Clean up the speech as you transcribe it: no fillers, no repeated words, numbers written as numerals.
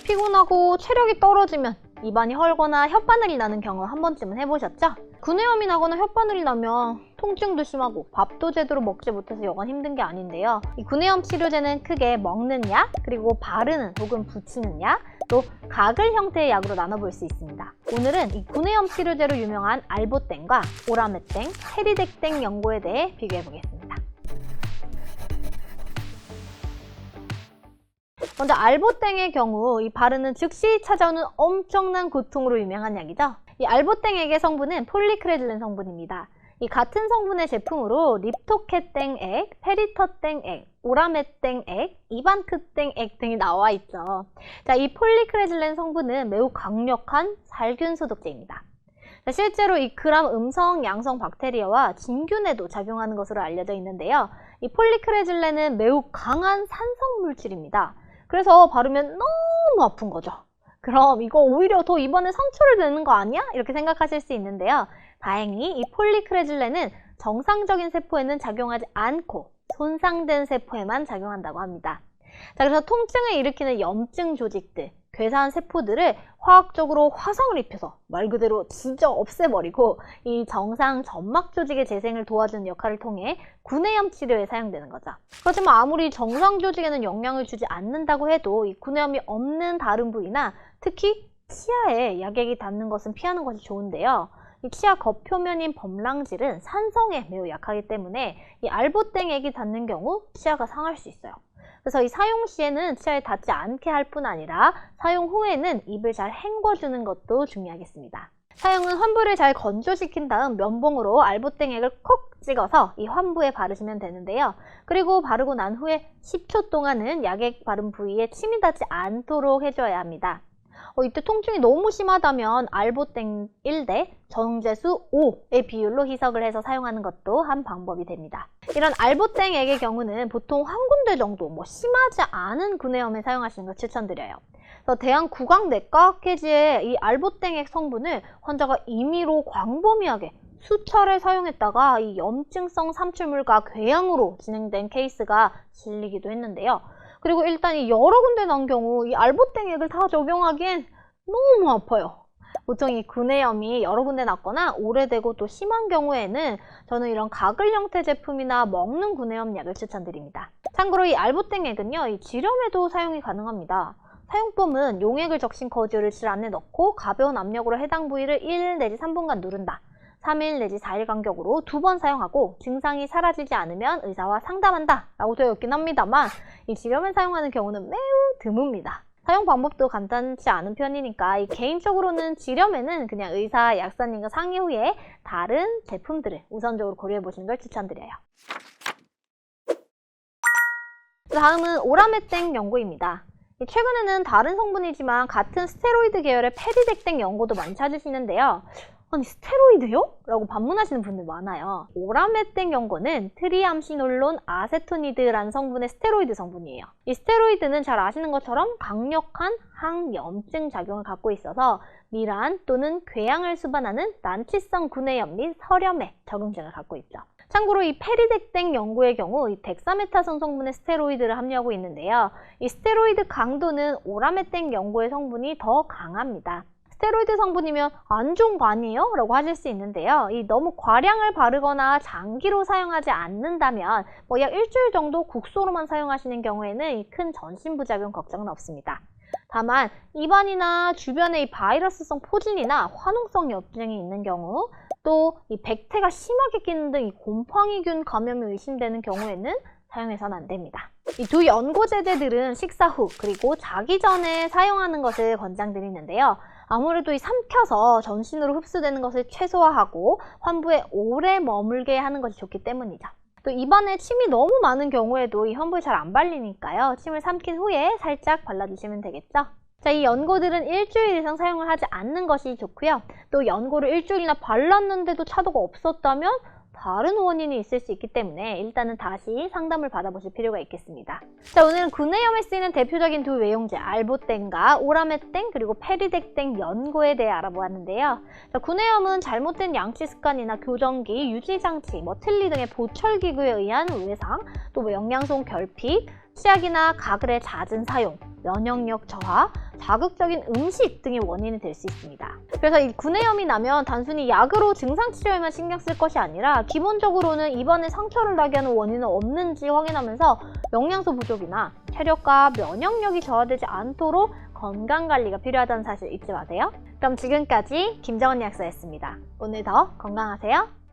피곤하고 체력이 떨어지면 입안이 헐거나 혓바늘이 나는 경험 한 번쯤은 해보셨죠? 구내염이 나거나 혓바늘이 나면 통증도 심하고 밥도 제대로 먹지 못해서 여간 힘든 게 아닌데요. 이 구내염 치료제는 크게 먹는 약, 그리고 바르는 혹은 붙이는 약, 또 가글 형태의 약으로 나눠볼 수 있습니다. 오늘은 이 구내염 치료제로 유명한 알보땡과 오라메땡, 페리덱땡 연고에 대해 비교해보겠습니다. 먼저 알보땡의 경우 이 바르는 즉시 찾아오는 엄청난 고통으로 유명한 약이죠. 이 알보땡액의 성분은 폴리크레질렌 성분입니다. 이 같은 성분의 제품으로 립토케땡액, 페리터땡액, 오라메땡액, 이반크땡액 등이 나와 있죠. 자, 이 폴리크레질렌 성분은 매우 강력한 살균 소독제입니다. 자, 실제로 이 gram 음성 양성 박테리아와 진균에도 작용하는 것으로 알려져 있는데요. 이 폴리크레질렌은 매우 강한 산성 물질입니다. 그래서 바르면 너무 아픈 거죠. 그럼 이거 오히려 더 입안에 상처를 내는 거 아니야? 이렇게 생각하실 수 있는데요. 다행히 이 폴리크레질렌은 정상적인 세포에는 작용하지 않고 손상된 세포에만 작용한다고 합니다. 자, 그래서 통증을 일으키는 염증 조직들, 괴사한 세포들을 화학적으로 화상을 입혀서 말 그대로 지져 없애버리고 이 정상 점막 조직의 재생을 도와주는 역할을 통해 구내염 치료에 사용되는 거죠. 하지만 아무리 정상 조직에는 영향을 주지 않는다고 해도 이 구내염이 없는 다른 부위나 특히 치아에 약액이 닿는 것은 피하는 것이 좋은데요. 이 치아 겉표면인 범랑질은 산성에 매우 약하기 때문에 이 알보땡액이 닿는 경우 치아가 상할 수 있어요. 그래서 이 사용 시에는 치아에 닿지 않게 할 뿐 아니라 사용 후에는 입을 잘 헹궈주는 것도 중요하겠습니다. 사용은 환부를 잘 건조시킨 다음 면봉으로 알보땡액을 콕 찍어서 이 환부에 바르시면 되는데요. 그리고 바르고 난 후에 10초 동안은 약액 바른 부위에 침이 닿지 않도록 해줘야 합니다. 이때 통증이 너무 심하다면 알보땡 1대 정제수 5의 비율로 희석을 해서 사용하는 것도 한 방법이 됩니다. 이런 알보땡액의 경우는 보통 한 군데 정도 심하지 않은 구내염에 사용하시는 걸 추천드려요. 그래서 대한구강내과학회지에 이 알보땡액 성분을 환자가 임의로 광범위하게 수차례 사용했다가 이 염증성 삼출물과 궤양으로 진행된 케이스가 실리기도 했는데요. 그리고 일단 이 여러 군데 난 경우 이 알보땡액을 다 적용하기엔 너무 아파요. 보통 이 구내염이 여러 군데 났거나 오래되고 또 심한 경우에는 저는 이런 가글 형태 제품이나 먹는 구내염 약을 추천드립니다. 참고로 이 알보땡액은요, 이 지렴에도 사용이 가능합니다. 사용법은 용액을 적신 거즈를 질 안에 넣고 가벼운 압력으로 해당 부위를 1 내지 3분간 누른다. 3일 내지 4일 간격으로 2번 사용하고 증상이 사라지지 않으면 의사와 상담한다 라고 되어 있긴 합니다만 이 지렴을 사용하는 경우는 매우 드뭅니다. 사용 방법도 간단치 않은 편이니까 개인적으로는 지렴에는 그냥 의사, 약사님과 상의 후에 다른 제품들을 우선적으로 고려해 보시는 걸 추천드려요. 다음은 오라메땡 연고입니다. 최근에는 다른 성분이지만 같은 스테로이드 계열의 페리덱땡 연고도 많이 찾으시는데요. 아니 스테로이드요? 라고 반문하시는 분들 많아요. 오라메땡 연고는 트리암시놀론 아세토니드라는 성분의 스테로이드 성분이에요. 이 스테로이드는 잘 아시는 것처럼 강력한 항염증 작용을 갖고 있어서 미란 또는 궤양을 수반하는 난치성 구내염 및 설염에 적응증을 갖고 있죠. 참고로 이 페리덱땡 연고의 경우 이 덱사메타손 성분의 스테로이드를 함유하고 있는데요. 이 스테로이드 강도는 오라메땡 연고의 성분이 더 강합니다. 스테로이드 성분이면 안 좋은 거 아니에요? 라고 하실 수 있는데요. 너무 과량을 바르거나 장기로 사용하지 않는다면 약 일주일 정도 국소로만 사용하시는 경우에는 큰 전신부작용 걱정은 없습니다. 다만 입안이나 주변에 이 바이러스성 포진이나 화농성 염증이 있는 경우 또 이 백태가 심하게 끼는 등 이 곰팡이균 감염이 의심되는 경우에는 사용해서는 안 됩니다. 이 두 연고제제들은 식사 후 그리고 자기 전에 사용하는 것을 권장드리는데요. 아무래도 삼켜서 전신으로 흡수되는 것을 최소화하고 환부에 오래 머물게 하는 것이 좋기 때문이죠. 또 입안에 침이 너무 많은 경우에도 이 환부에 잘 안 발리니까요. 침을 삼킨 후에 살짝 발라주시면 되겠죠. 자, 이 연고들은 일주일 이상 사용을 하지 않는 것이 좋고요. 또 연고를 일주일이나 발랐는데도 차도가 없었다면 다른 원인이 있을 수 있기 때문에 일단은 다시 상담을 받아보실 필요가 있겠습니다. 자, 오늘은 구내염에 쓰이는 대표적인 두 외용제 알보땡과 오라메땡 그리고 페리덱땡 연고에 대해 알아보았는데요. 자, 구내염은 잘못된 양치 습관이나 교정기, 유지장치, 틀니 등의 보철기구에 의한 외상, 또 영양소 결핍, 치약이나 가글의 잦은 사용, 면역력 저하, 자극적인 음식 등이 원인이 될 수 있습니다. 그래서 이 구내염이 나면 단순히 약으로 증상 치료에만 신경 쓸 것이 아니라 기본적으로는 입안에 상처를 나게 하는 원인은 없는지 확인하면서 영양소 부족이나 체력과 면역력이 저하되지 않도록 건강관리가 필요하다는 사실 잊지 마세요. 그럼 지금까지 김정은 약사였습니다. 오늘 더 건강하세요.